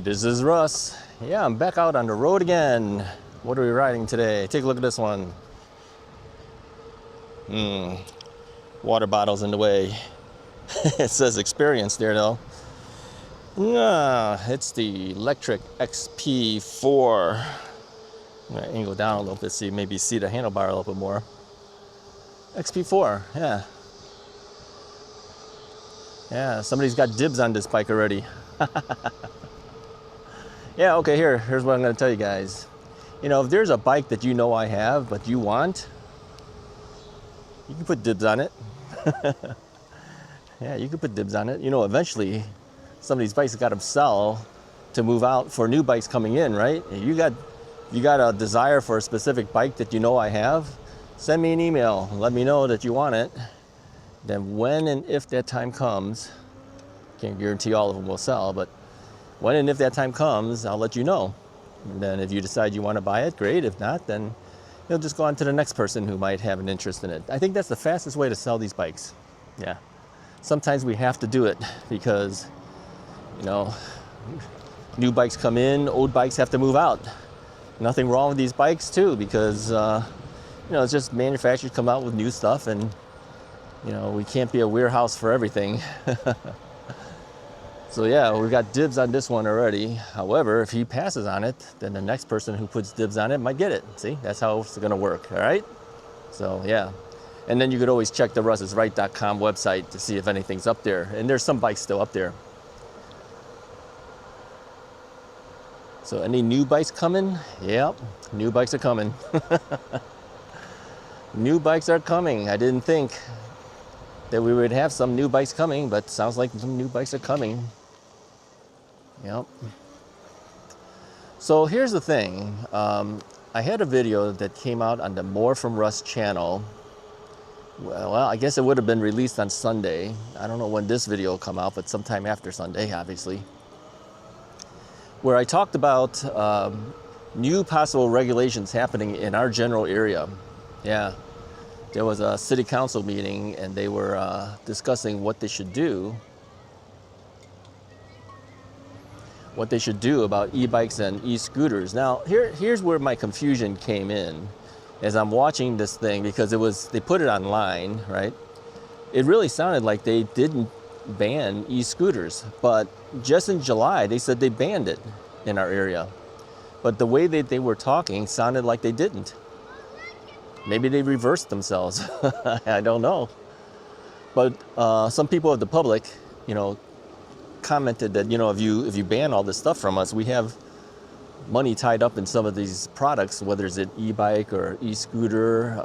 This is Russ. Yeah, I'm back out on the road again. What are we riding today? Take a look at this one. Water bottle's in the way. It says experience there though. It's the Lectric XP4. I'm gonna angle down a little bit so you maybe see the handlebar a little bit more. XP4, yeah. Yeah, somebody's got dibs on this bike already. Yeah, okay, here's what I'm gonna tell you guys. You know, if there's a bike that you know I have, but you want, you can put dibs on it. Yeah, you can put dibs on it. You know, eventually, some of these bikes got to sell to move out for new bikes coming in, right? You got a desire for a specific bike that you know I have, send me an email. Let me know that you want it. Then when and if that time comes, can't guarantee all of them will sell, but when and if that time comes, I'll let you know. And then if you decide you want to buy it, great. If not, then you'll just go on to the next person who might have an interest in it. I think that's the fastest way to sell these bikes. Yeah. Sometimes we have to do it because, you know, new bikes come in, old bikes have to move out. Nothing wrong with these bikes too, because, you know, it's just manufacturers come out with new stuff and, you know, we can't be a warehouse for everything. So yeah, we've got dibs on this one already. However, if he passes on it, then the next person who puts dibs on it might get it. See, that's how it's gonna work, all right? So yeah. And then you could always check the russisright.com website to see if anything's up there. And there's some bikes still up there. So any new bikes coming? Yep, new bikes are coming. New bikes are coming. I didn't think that we would have some new bikes coming, but sounds like some new bikes are coming. Yep. So here's the thing. I had a video that came out on the More from Russ channel. Well, I guess it would have been released on Sunday. I don't know when this video will come out, but sometime after Sunday, obviously. Where I talked about new possible regulations happening in our general area. Yeah. There was a city council meeting and they were discussing what they should do. What they should do about e-bikes and e-scooters. Now, here's where my confusion came in as I'm watching this thing, because they put it online, right? It really sounded like they didn't ban e-scooters, but just in July, they said they banned it in our area. But the way that they were talking sounded like they didn't. Maybe they reversed themselves. I don't know. But some people of the public, you know, commented that, you know, if you ban all this stuff from us, we have money tied up in some of these products, whether it's an e-bike or e-scooter,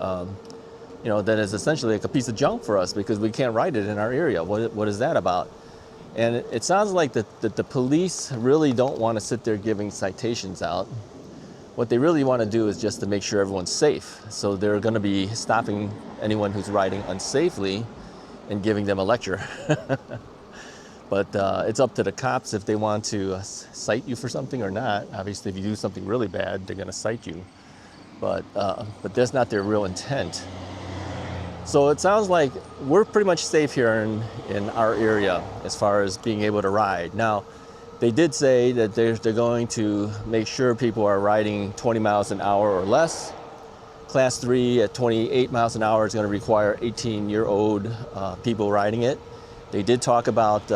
you know, that is essentially like a piece of junk for us because we can't ride it in our area. What is that about? And it sounds like that the police really don't want to sit there giving citations out. What they really want to do is just to make sure everyone's safe. So they're going to be stopping anyone who's riding unsafely and giving them a lecture. But it's up to the cops if they want to cite you for something or not. Obviously, if you do something really bad, they're going to cite you. But that's not their real intent. So it sounds like we're pretty much safe here in our area as far as being able to ride. Now, they did say that they're going to make sure people are riding 20 miles an hour or less. Class 3 at 28 miles an hour is going to require 18-year-old people riding it. They did talk about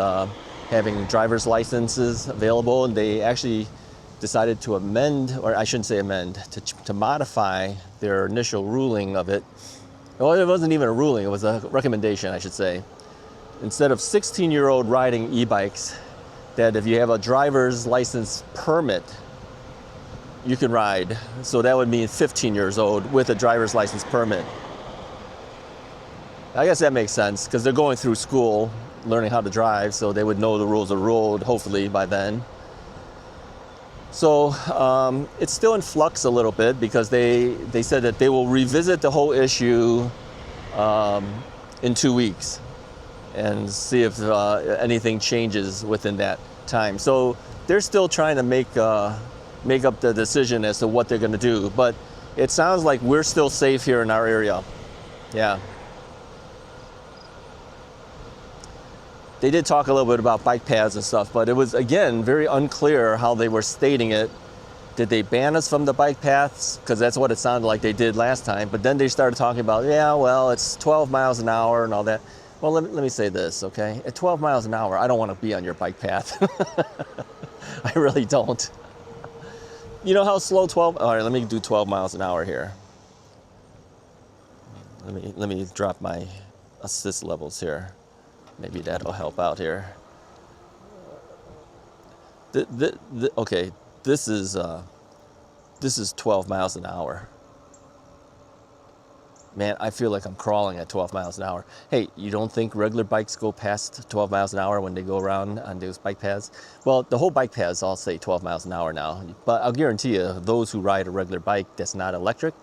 having driver's licenses available, and they actually decided to amend, or I shouldn't say amend, to modify their initial ruling of it. Well, it wasn't even a ruling, it was a recommendation, I should say. Instead of 16-year-old riding e-bikes, that if you have a driver's license permit, you can ride. So that would mean 15 years old with a driver's license permit. I guess that makes sense because they're going through school, learning how to drive, so they would know the rules of the road, hopefully, by then. So it's still in flux a little bit because they said that they will revisit the whole issue in 2 weeks and see if anything changes within that time. So they're still trying to make up the decision as to what they're going to do. But it sounds like we're still safe here in our area. Yeah. they did talk a little bit about bike paths and stuff, but it was, again, very unclear how they were stating it. Did they ban us from the bike paths? Because that's what it sounded like they did last time. But then they started talking about, yeah, well, it's 12 miles an hour and all that. Well, let me say this, okay? At 12 miles an hour, I don't want to be on your bike path. I really don't. You know how slow 12? All right, let me do 12 miles an hour here. Let me drop my assist levels here. Maybe that'll help out here. Okay, this is 12 miles an hour. Man, I feel like I'm crawling at 12 miles an hour. Hey, you don't think regular bikes go past 12 miles an hour when they go around on those bike paths? Well, the whole bike paths all say 12 miles an hour now. But I'll guarantee you, those who ride a regular bike that's not electric,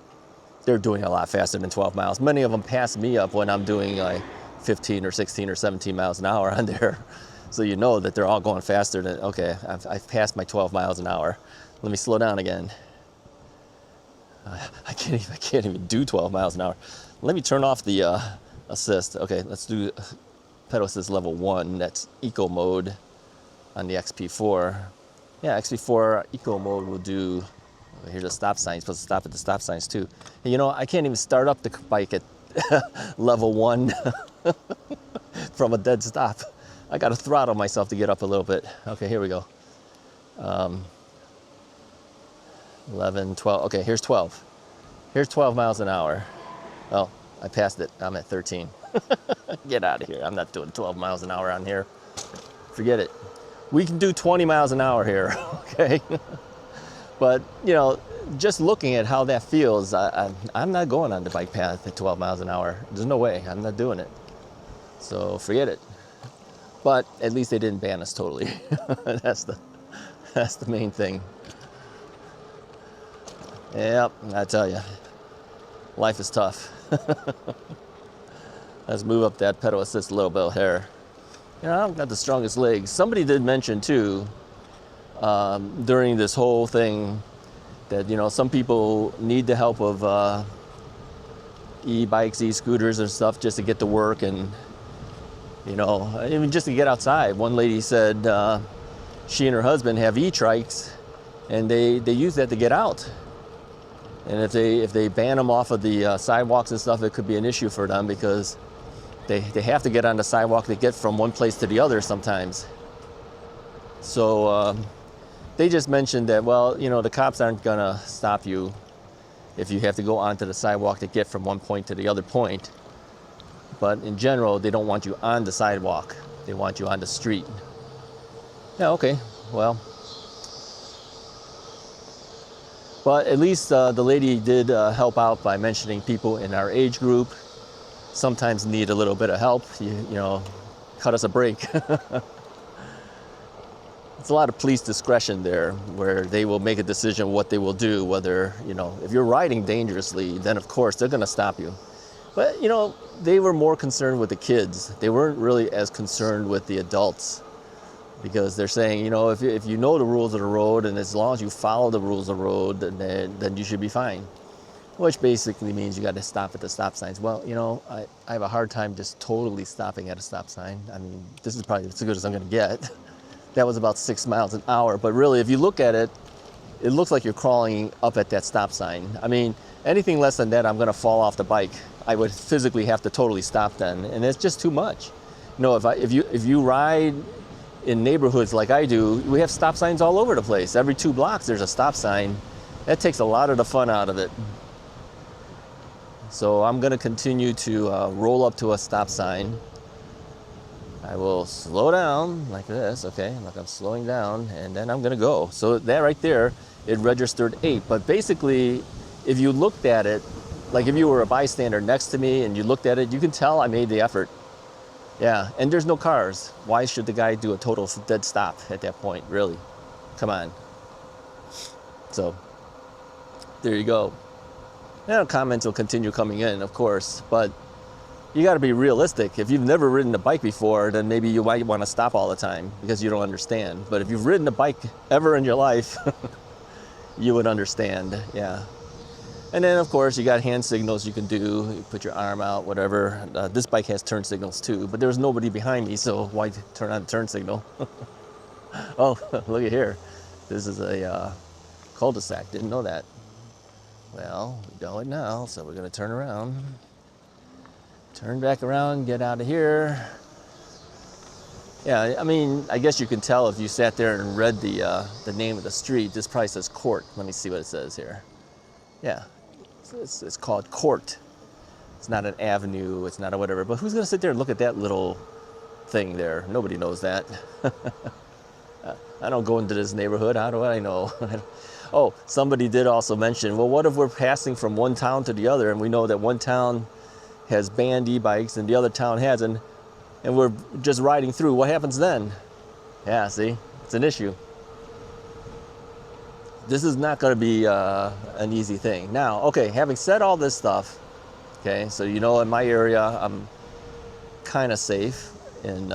they're doing a lot faster than 12 miles. Many of them pass me up when I'm doing like 15 or 16 or 17 miles an hour on there. So you know that they're all going faster than, okay, I've passed my 12 miles an hour. Let me slow down again. I can't even do 12 miles an hour. Let me turn off the assist. Okay, let's do pedal assist level 1. That's eco mode on the XP4. Yeah, XP4 eco mode will do, here's a stop sign. You're supposed to stop at the stop signs too. And you know, I can't even start up the bike at level 1 from a dead stop. I got to throttle myself to get up a little bit. Okay, here we go. 11, 12. Okay, here's 12. Here's 12 miles an hour. Oh, I passed it. I'm at 13. Get out of here. I'm not doing 12 miles an hour on here. Forget it. We can do 20 miles an hour here, okay? But, you know, just looking at how that feels, I'm not going on the bike path at 12 miles an hour. There's no way. I'm not doing it. So forget it. But at least they didn't ban us totally. That's the main thing. Yep, I tell you, life is tough. Let's move up that pedal assist a little bit here. You know, I don't got the strongest legs. Somebody did mention too, during this whole thing, that, you know, some people need the help of e-bikes, e-scooters and stuff just to get to work and, you know, even just to get outside. One lady said she and her husband have e-trikes and they use that to get out. And if they ban them off of the sidewalks and stuff, it could be an issue for them because they have to get on the sidewalk to get from one place to the other sometimes. So they just mentioned that, well, you know, the cops aren't gonna stop you if you have to go onto the sidewalk to get from one point to the other point. But in general, they don't want you on the sidewalk. They want you on the street. Yeah, okay, well. But at least the lady did help out by mentioning people in our age group sometimes need a little bit of help. You know, cut us a break. It's a lot of police discretion there where they will make a decision what they will do, whether, you know, if you're riding dangerously, then of course they're going to stop you. But, you know, they were more concerned with the kids. They weren't really as concerned with the adults. Because they're saying, you know, if you know the rules of the road and as long as you follow the rules of the road, then you should be fine. Which basically means you got to stop at the stop signs. Well, you know, I have a hard time just totally stopping at a stop sign. I mean, this is probably as good as I'm going to get. That was about 6 miles an hour. But really, if you look at it, it looks like you're crawling up at that stop sign. I mean, anything less than that, I'm going to fall off the bike. I would physically have to totally stop then. And it's just too much. You know, if you ride in neighborhoods like I do, we have stop signs all over the place. Every 2 blocks there's a stop sign. That takes a lot of the fun out of it. So I'm going to continue to roll up to a stop sign. I will slow down like this, okay, like I'm slowing down, and then I'm going to go. So that right there, it registered 8. But basically, if you looked at it, like if you were a bystander next to me and you looked at it, you can tell I made the effort. Yeah, and there's no cars. Why should the guy do a total dead stop at that point, really? Come on. So, there you go. Now, comments will continue coming in, of course, but you got to be realistic. If you've never ridden a bike before, then maybe you might want to stop all the time because you don't understand. But if you've ridden a bike ever in your life, you would understand, yeah. And then, of course, you got hand signals you can do. You put your arm out, whatever. This bike has turn signals too, but there's nobody behind me, so why turn on the turn signal? Oh, look at here. This is a cul-de-sac. Didn't know that. Well, we know it now, so we're going to turn around. Turn back around, get out of here. Yeah, I mean, I guess you can tell if you sat there and read the name of the street. This probably says Court. Let me see what it says here. Yeah, it's called Court. It's not an avenue, it's not a whatever. But who's going to sit there and look at that little thing there? Nobody knows that. I don't go into this neighborhood. How do I know? Oh, somebody did also mention, well, what if we're passing from one town to the other and we know that one town has banned e-bikes and the other town hasn't, and we're just riding through? What happens then? Yeah, see, it's an issue. This is not going to be an easy thing. Now, okay, having said all this stuff, okay, so you know in my area I'm kind of safe, and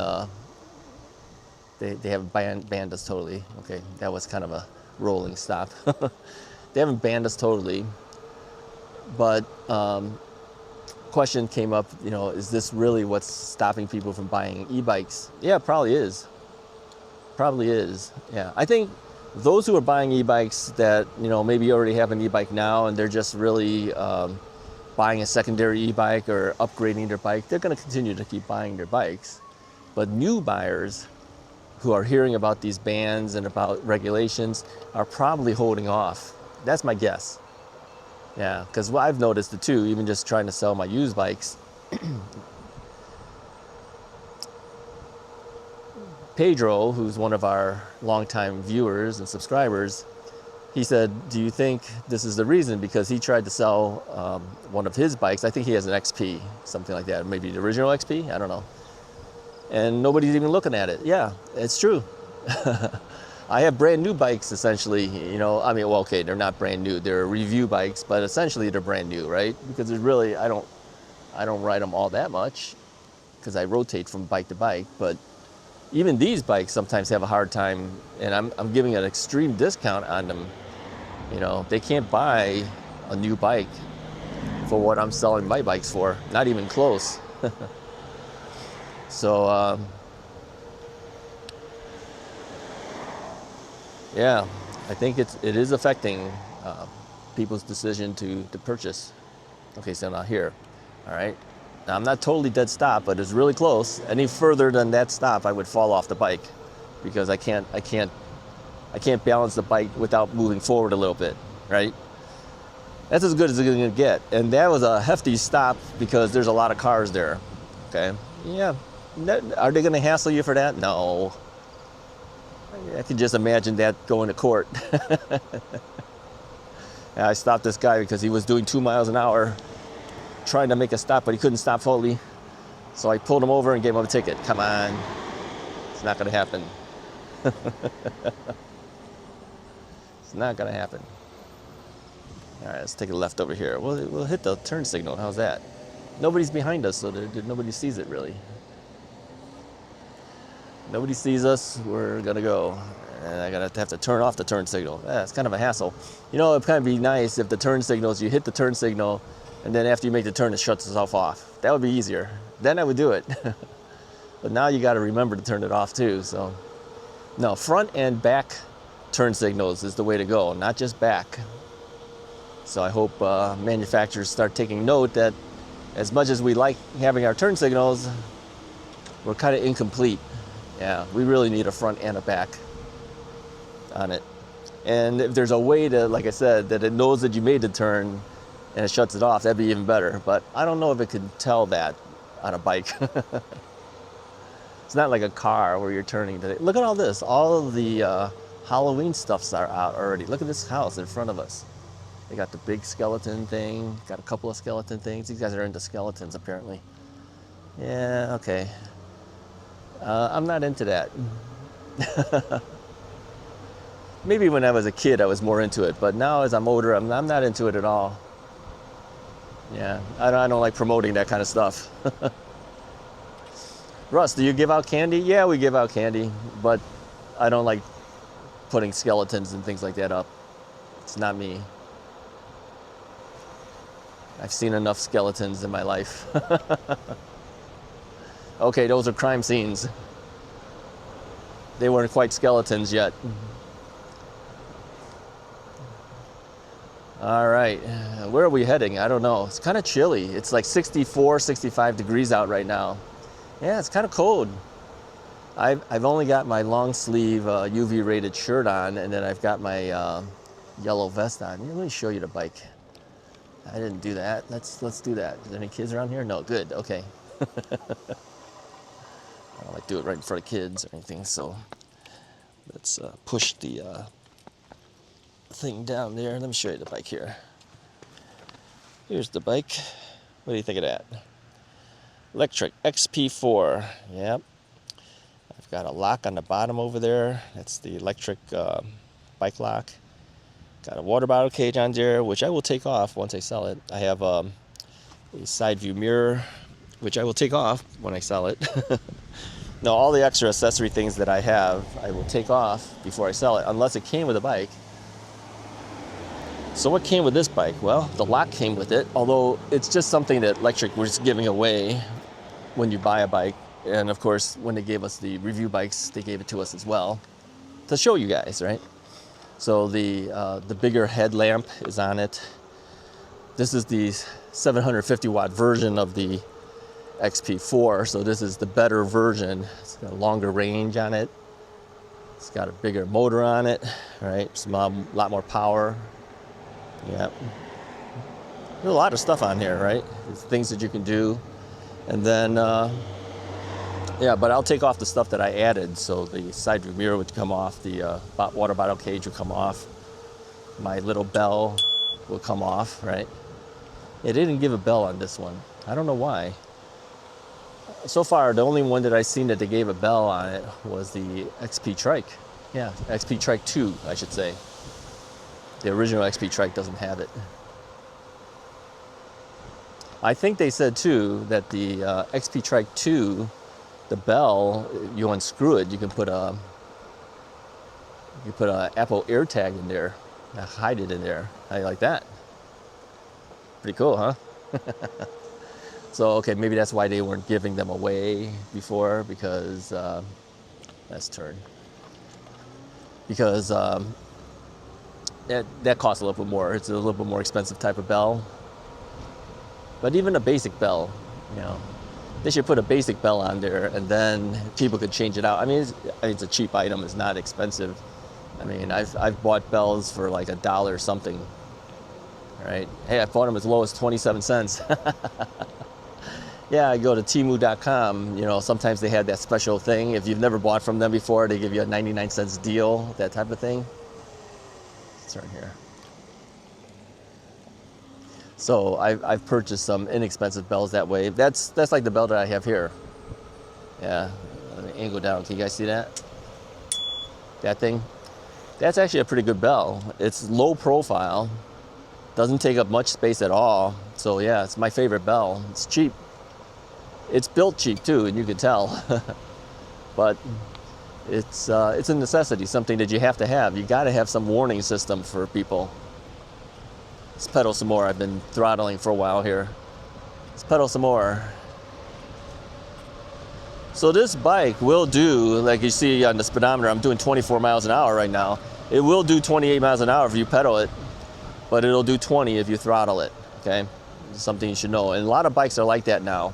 they haven't banned us totally. Okay, that was kind of a rolling stop. They haven't banned us totally, but question came up, you know, is this really what's stopping people from buying e-bikes? Yeah, it probably is. Probably is. Yeah, I think those who are buying e-bikes that, you know, maybe already have an e-bike now and they're just really buying a secondary e-bike or upgrading their bike, they're going to continue to keep buying their bikes. But new buyers who are hearing about these bans and about regulations are probably holding off. That's my guess. Yeah, because I've noticed it too, even just trying to sell my used bikes. Pedro, who's one of our longtime viewers and subscribers, he said, do you think this is the reason? Because he tried to sell one of his bikes. I think he has an XP, something like that. Maybe the original XP, I don't know. And nobody's even looking at it. Yeah, it's true. I have brand new bikes, essentially, you know, I mean, well, okay, they're not brand new. They're review bikes, but essentially they're brand new, right? Because it's really, I don't ride them all that much because I rotate from bike to bike. But even these bikes sometimes have a hard time, and I'm giving an extreme discount on them. You know, they can't buy a new bike for what I'm selling my bikes for, not even close. So, yeah, I think it is affecting people's decision to purchase. Okay, so now here, all right. Now I'm not totally dead stop, but it's really close. Any further than that stop, I would fall off the bike because I can't balance the bike without moving forward a little bit, right? That's as good as it's gonna get. And that was a hefty stop because there's a lot of cars there. Okay, yeah. Are they gonna hassle you for that? No. I can just imagine that going to court. I stopped this guy because he was doing 2 miles an hour, trying to make a stop, but he couldn't stop fully. So I pulled him over and gave him a ticket. Come on, it's not gonna happen. It's not gonna happen. All right, let's take a left over here. We'll hit the turn signal. How's that? Nobody's behind us, so nobody sees it really. Nobody sees us, we're gonna go. And I gotta have to turn off the turn signal. Yeah, it's kind of a hassle. You know, it'd kind of be nice if the turn signals, you hit the turn signal, and then after you make the turn, it shuts itself off. That would be easier. Then I would do it. But now you gotta remember to turn it off too, so. No, front and back turn signals is the way to go, not just back. So I hope manufacturers start taking note that as much as we like having our turn signals, we're kind of incomplete. Yeah, we really need a front and a back on it. And if there's a way to, like I said, that it knows that you made the turn and it shuts it off, that'd be even better. But I don't know if it can tell that on a bike. It's not like a car where you're turning today. Look at all this. All of the Halloween stuffs are out already. Look at this house in front of us. They got the big skeleton thing, got a couple of skeleton things. These guys are into skeletons apparently. Yeah, okay. I'm not into that. Maybe when I was a kid I was more into it, but now as I'm older, I'm not into it at all. Yeah, I don't like promoting that kind of stuff. Russ, do you give out candy? Yeah, we give out candy, but I don't like putting skeletons and things like that up. It's not me. I've seen enough skeletons in my life. Okay, those are crime scenes. They weren't quite skeletons yet. All right, where are we heading? I don't know. It's kind of chilly. It's like 64, 65 degrees out right now. Yeah, it's kind of cold. I've only got my long sleeve UV rated shirt on, and then I've got my yellow vest on. Let me show you the bike. I didn't do that. Let's do that. Is there any kids around here? No, good, okay. I don't like to do it right in front of kids or anything, so let's push the thing down there. Let me show you the bike here. Here's the bike. What do you think of that? Lectric XP4. Yep. I've got a lock on the bottom over there. That's the electric bike lock. Got a water bottle cage on there, which I will take off once I sell it. I have a side view mirror, which I will take off when I sell it. No, all the extra accessory things that I have, I will take off before I sell it, unless it came with a bike. So what came with this bike? Well, the lock came with it, although it's just something that Lectric was giving away when you buy a bike. And of course, when they gave us the review bikes, they gave it to us as well to show you guys, right? So the bigger headlamp is on it. This is the 750 watt version of the XP4, so this is the better version. It's got a longer range on it. It's got a bigger motor on it, right? Some lot more power. Yep. There's a lot of stuff on here, right? There's things that you can do, and then yeah. But I'll take off the stuff that I added. So the side view mirror would come off. The water bottle cage would come off. My little bell will come off, right? It didn't give a bell on this one. I don't know why. So far, the only one that I've seen that they gave a bell on it was the XP Trike. Yeah, XP Trike 2, I should say. The original XP Trike doesn't have it. I think they said too that the XP Trike 2, the bell, you unscrew it, you can put a Apple AirTag in there, hide it in there. How you like that? Pretty cool, huh? So, okay, maybe that's why they weren't giving them away before, because, let's turn. Because that costs a little bit more. It's a little bit more expensive type of bell. But even a basic bell, you know, they should put a basic bell on there, and then people could change it out. I mean, it's a cheap item. It's not expensive. I mean, I've bought bells for like $1 something. Right? Hey, I bought them as low as 27 cents. Yeah, I go to Temu.com, you know, sometimes they had that special thing. If you've never bought from them before, they give you a 99 cents deal, that type of thing. Let's turn here. So I've purchased some inexpensive bells that way. That's like the bell that I have here. Yeah, let me angle down. Can you guys see that? That thing? That's actually a pretty good bell. It's low profile, doesn't take up much space at all. So yeah, it's my favorite bell. It's cheap. It's built cheap too, and you can tell. But it's a necessity, something that you have to have. You got to have some warning system for people. Let's pedal some more. I've been throttling for a while here. Let's pedal some more. So this bike will do, like you see on the speedometer, I'm doing 24 miles an hour right now. It will do 28 miles an hour if you pedal it, but it'll do 20 if you throttle it, okay? It's something you should know. And a lot of bikes are like that now.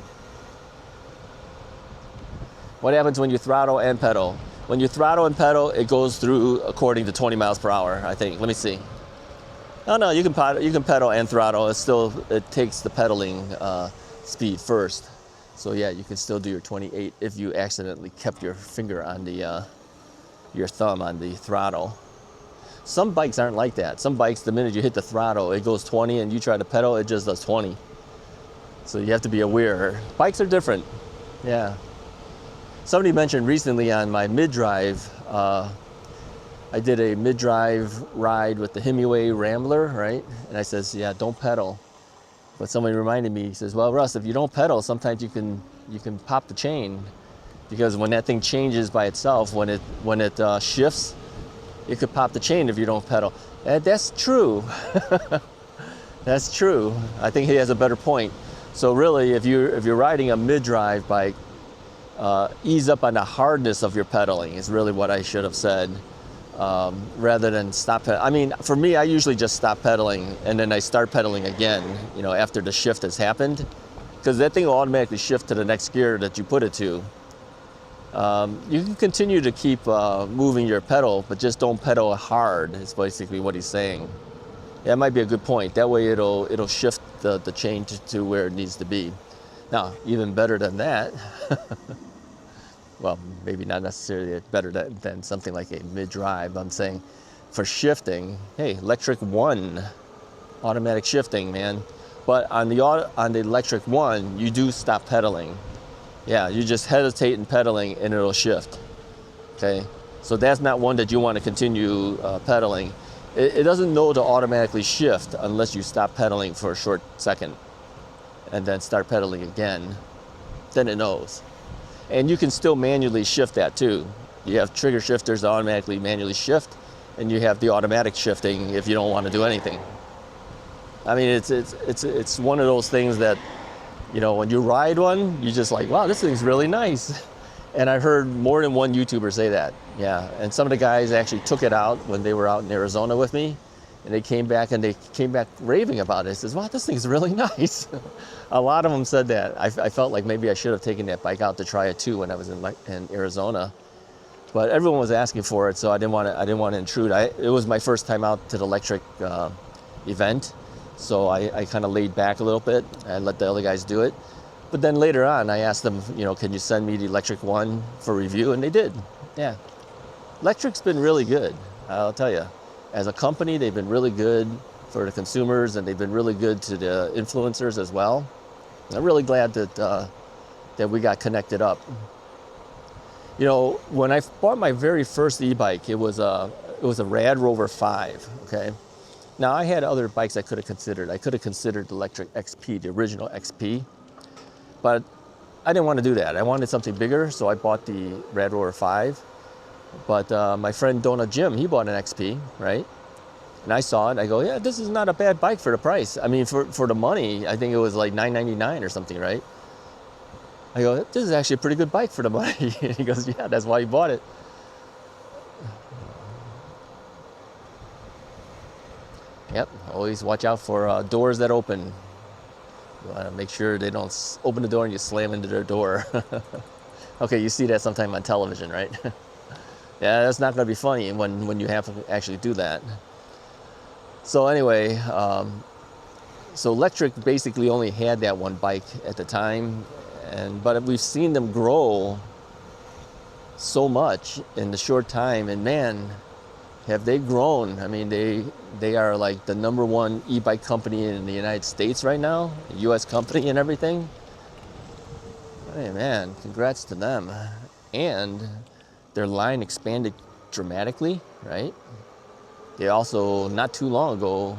What happens when you throttle and pedal? When you throttle and pedal, it goes through according to 20 miles per hour, I think. Let me see. Oh no, you can pedal and throttle. It takes the pedaling speed first. So yeah, you can still do your 28 if you accidentally kept your finger on the your thumb on the throttle. Some bikes aren't like that. Some bikes, the minute you hit the throttle, it goes 20, and you try to pedal, it just does 20. So you have to be aware. Bikes are different. Yeah. Somebody mentioned recently on my mid-drive, I did a mid-drive ride with the Himiway Rambler, right? And I says, yeah, don't pedal. But somebody reminded me, he says, well, Russ, if you don't pedal, sometimes you can pop the chain, because when that thing changes by itself, when it shifts, it could pop the chain if you don't pedal. And that's true. That's true. I think he has a better point. So really, if you're riding a mid-drive bike, ease up on the hardness of your pedaling is really what I should have said, rather than stop. I mean, for me, I usually just stop pedaling and then I start pedaling again, you know, after the shift has happened, because that thing will automatically shift to the next gear that you put it to. You can continue to keep moving your pedal, but just don't pedal hard, is basically what he's saying. That might be a good point. That way it'll shift the chain to where it needs to be. Now, even better than that, well, maybe not necessarily better than something like a mid-drive. I'm saying for shifting, hey, Lectric 1, automatic shifting, man. But on the Lectric 1, you do stop pedaling. Yeah, you just hesitate in pedaling and it'll shift, okay? So that's not one that you want to continue pedaling. It doesn't know to automatically shift unless you stop pedaling for a short second and then start pedaling again, then it knows. And you can still manually shift that too. You have trigger shifters that automatically manually shift, and you have the automatic shifting if you don't want to do anything. I mean, it's one of those things that, you know, when you ride one, you're just like, wow, this thing's really nice. And I've heard more than one YouTuber say that, yeah. And some of the guys actually took it out when they were out in Arizona with me, and they came back raving about it. They says, wow, this thing's really nice. A lot of them said that. I felt like maybe I should have taken that bike out to try it too when I was in Arizona. But everyone was asking for it, so I didn't want to intrude. It was my first time out to the Lectric event, so I kind of laid back a little bit and let the other guys do it. But then later on, I asked them, you know, can you send me the Lectric 1 for review? And they did, yeah. Lectric's been really good, I'll tell you. As a company, they've been really good for the consumers, and they've been really good to the influencers as well. I'm really glad that we got connected up. You know, when I bought my very first e-bike, it was a Rad Rover 5, okay? Now, I had other bikes I could have considered. I could have considered the Lectric XP, the original XP, but I didn't want to do that. I wanted something bigger, so I bought the Rad Rover 5. But my friend Donut Jim, he bought an XP, right? And I saw it, I go, yeah, this is not a bad bike for the price. I mean, for the money, I think it was like $9.99 or something, right? I go, this is actually a pretty good bike for the money. And he goes, yeah, that's why he bought it. Yep, always watch out for doors that open. You want to make sure they don't open the door and you slam into their door. Okay, you see that sometime on television, right? Yeah, that's not going to be funny when you have to actually do that. So anyway, so Lectric basically only had that one bike at the time, but we've seen them grow so much in the short time, and man, have they grown. I mean, they are like the #1 e-bike company in the United States right now, a US company and everything. Hey man, congrats to them. And their line expanded dramatically, right? They also, not too long ago,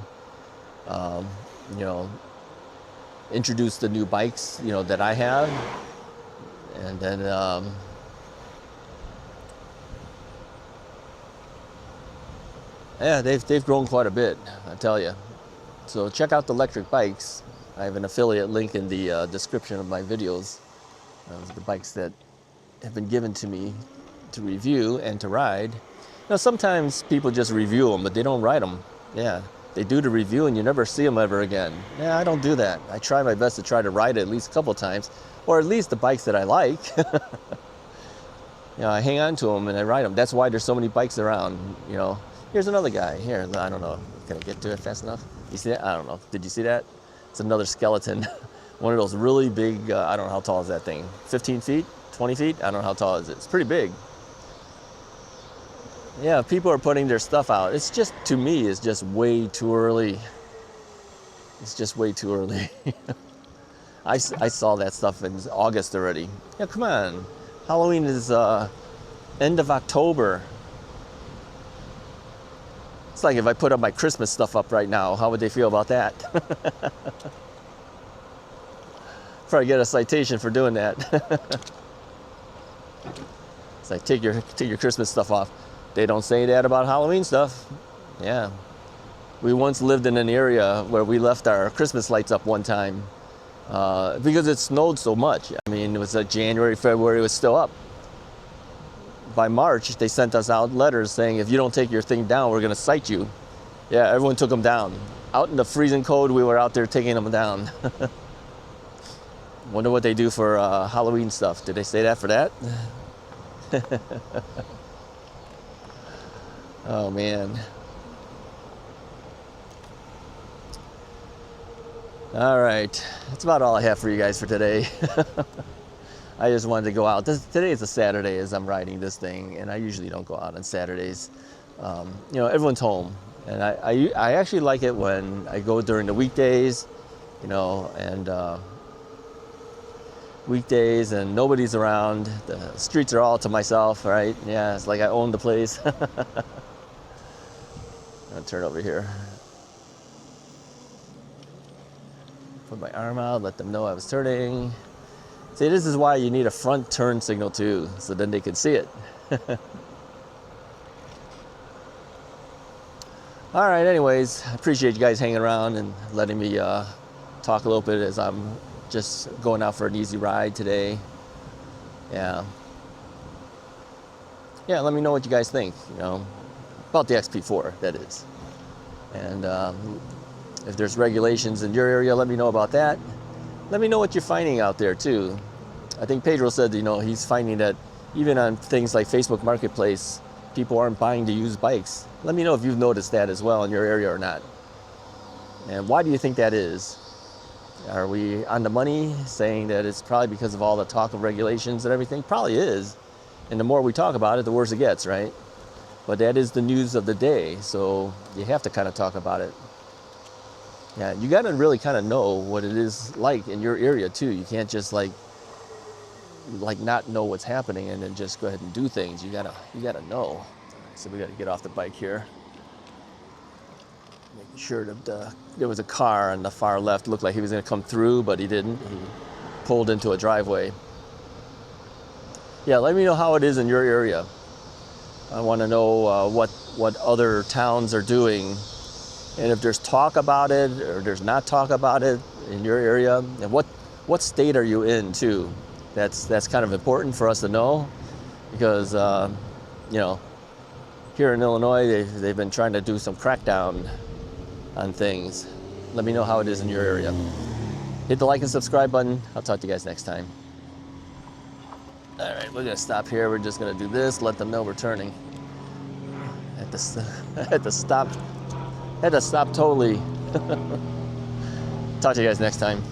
you know, introduced the new bikes, you know, that I have. And then, yeah, they've grown quite a bit, I tell you. So check out the Lectric bikes. I have an affiliate link in the description of my videos. The bikes that have been given to me to review and to ride. Now, sometimes people just review them, but they don't ride them. Yeah, they do the review and you never see them ever again. Yeah, I don't do that. I try my best to try to ride it at least a couple times, or at least the bikes that I like. You know, I hang on to them and I ride them. That's why there's so many bikes around, you know. Here's another guy. Here, I don't know. Can I get to it fast enough? You see that? I don't know. Did you see that? It's another skeleton. One of those really big, I don't know how tall is that thing? 15 feet? 20 feet? I don't know how tall is it. It's pretty big. Yeah, people are putting their stuff out. It's just, to me, it's just way too early. It's just way too early. I saw that stuff in August already. Yeah, come on. Halloween is end of October. It's like if I put up my Christmas stuff up right now, how would they feel about that? Probably get a citation for doing that. It's like, take your Christmas stuff off. They don't say that about Halloween stuff. Yeah. We once lived in an area where we left our Christmas lights up one time because it snowed so much. I mean, it was like January, February, it was still up. By March, they sent us out letters saying, if you don't take your thing down, we're going to cite you. Yeah, everyone took them down. Out in the freezing cold, we were out there taking them down. Wonder what they do for Halloween stuff. Did they say that for that? Oh, man. All right, that's about all I have for you guys for today. I just wanted to go out. Today is a Saturday as I'm riding this thing, and I usually don't go out on Saturdays. You know, everyone's home, and I actually like it when I go during the weekdays, you know, and weekdays and nobody's around. The streets are all to myself, right? Yeah, it's like I own the place. I'll turn over here. Put my arm out, let them know I was turning. See, this is why you need a front turn signal too, so then they can see it. All right, anyways, I appreciate you guys hanging around and letting me talk a little bit as I'm just going out for an easy ride today. Yeah, let me know what you guys think, you know, about the XP4, that is. And if there's regulations in your area, let me know about that. Let me know what you're finding out there too. I think Pedro said, you know, he's finding that even on things like Facebook Marketplace, people aren't buying to use bikes. Let me know if you've noticed that as well in your area or not. And why do you think that is? Are we on the money saying that it's probably because of all the talk of regulations and everything? Probably is. And the more we talk about it, the worse it gets, right? But that is the news of the day, so you have to kind of talk about it. Yeah, you got to really kind of know what it is like in your area too. You can't just like not know what's happening and then just go ahead and do things. You gotta know. So we got to get off the bike here. Making sure that there was a car on the far left. Looked like he was going to come through, but he didn't. He pulled into a driveway. Yeah, let me know how it is in your area. I want to know what other towns are doing. And if there's talk about it or there's not talk about it in your area, and what state are you in too? That's kind of important for us to know, because you know, here in Illinois they've been trying to do some crackdown on things. Let me know how it is in your area. Hit the like and subscribe button. I'll talk to you guys next time. All right, we're gonna stop here. We're just gonna do this. Let them know we're turning. I had to stop. Had to stop totally. Talk to you guys next time.